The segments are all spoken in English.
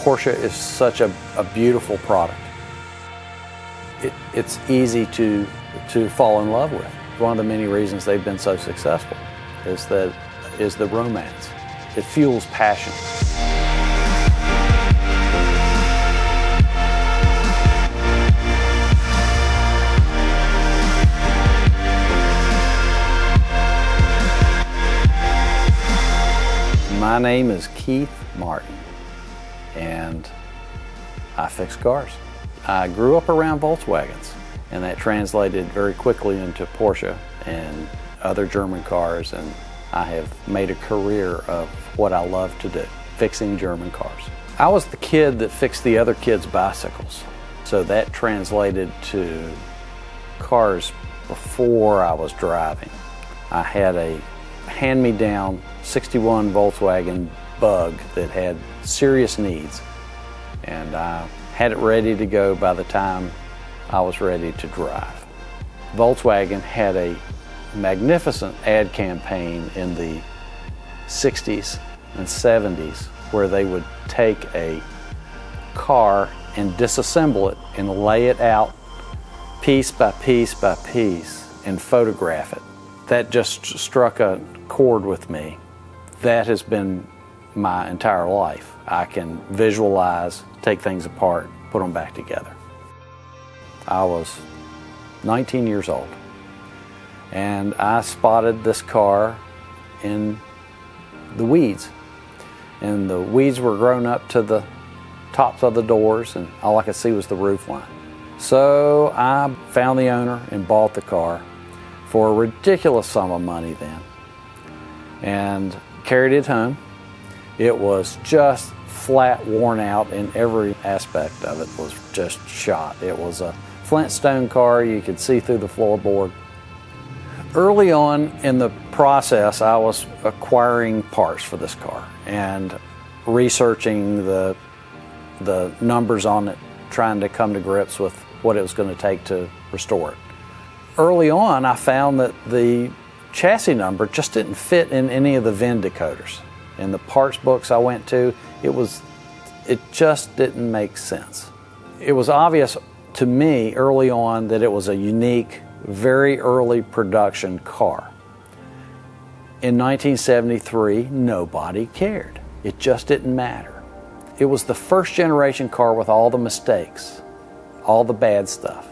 Porsche is such a beautiful product. It's easy to fall in love with. One of the many reasons they've been so successful is the romance. It fuels passion. My name is Keith Martin, and I fix cars. I grew up around Volkswagens, and that translated very quickly into Porsche and other German cars, and I have made a career of what I love to do, fixing German cars. I was the kid that fixed the other kids' bicycles, so that translated to cars before I was driving. I had a hand-me-down 61 Volkswagen Bug that had serious needs, and I had it ready to go by the time I was ready to drive. Volkswagen had a magnificent ad campaign in the 60s and 70s where they would take a car and disassemble it and lay it out piece by piece by piece and photograph it. That just struck a chord with me. That has been my entire life. I can visualize, take things apart, put them back together. I was 19 years old, and I spotted this car in the weeds. And the weeds were grown up to the tops of the doors, and all I could see was the roof line. So I found the owner and bought the car for a ridiculous sum of money then, and carried it home. It was just flat worn out, and every aspect of it was just shot. It was a Flintstone car. You could see through the floorboard. Early on in the process, I was acquiring parts for this car and researching the numbers on it, trying to come to grips with what it was going to take to restore it. Early on, I found that the chassis number just didn't fit in any of the VIN decoders. In the parts books I went to, it just didn't make sense. It was obvious to me early on that it was a unique, very early production car. In 1973, nobody cared. It just didn't matter. It was the first generation car with all the mistakes, all the bad stuff.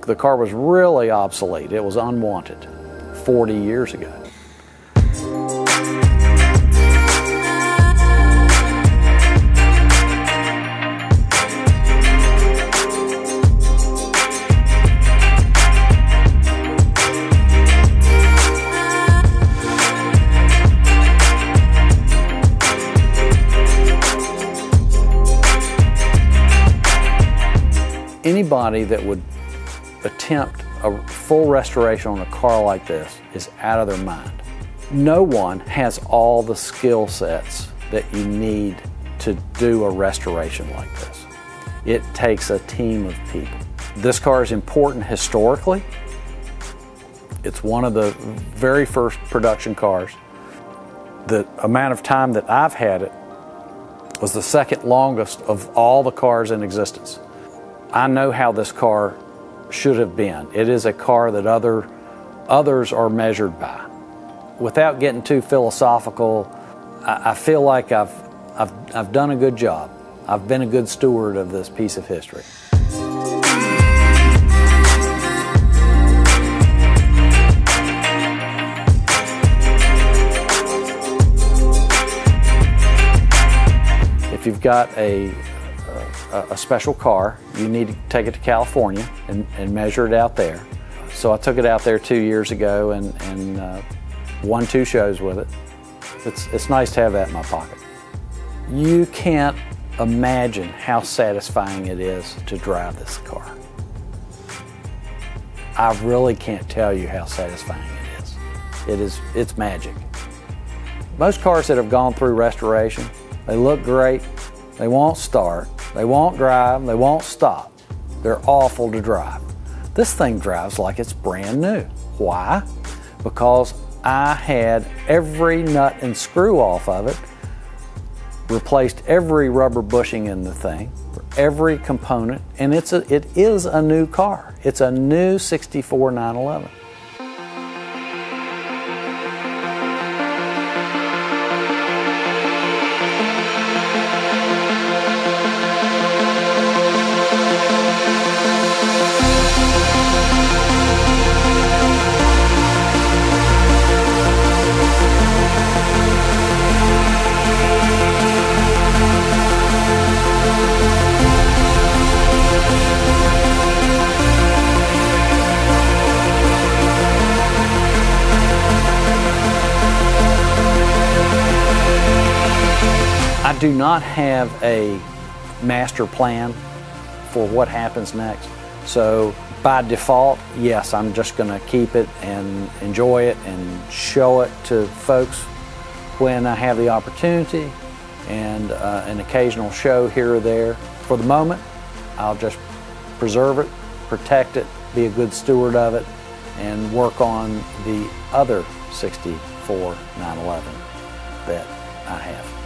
The car was really obsolete. It was unwanted 40 years ago. Anybody that would attempt a full restoration on a car like this is out of their mind. No one has all the skill sets that you need to do a restoration like this. It takes a team of people. This car is important historically. It's one of the very first production cars. The amount of time that I've had it was the second longest of all the cars in existence. I know how this car should have been. It is a car that others are measured by. Without getting too philosophical, I feel like I've done a good job. I've been a good steward of this piece of history. If you've got a special car, you need to take it to California and measure it out there. So I took it out there 2 years ago and won 2 shows with it. It's nice to have that in my pocket. You can't imagine how satisfying it is to drive this car. I really can't tell you how satisfying it is. It's magic. Most cars that have gone through restoration, they look great, they won't start, they won't drive, they won't stop. They're awful to drive. This thing drives like it's brand new. Why? Because I had every nut and screw off of it replaced every rubber bushing in the thing, every component, and it is a new car. It's a new 64 911. I do not have a master plan for what happens next. So by default, yes, I'm just going to keep it and enjoy it and show it to folks when I have the opportunity, and an occasional show here or there. For the moment, I'll just preserve it, protect it, be a good steward of it, and work on the other 64 911 that I have.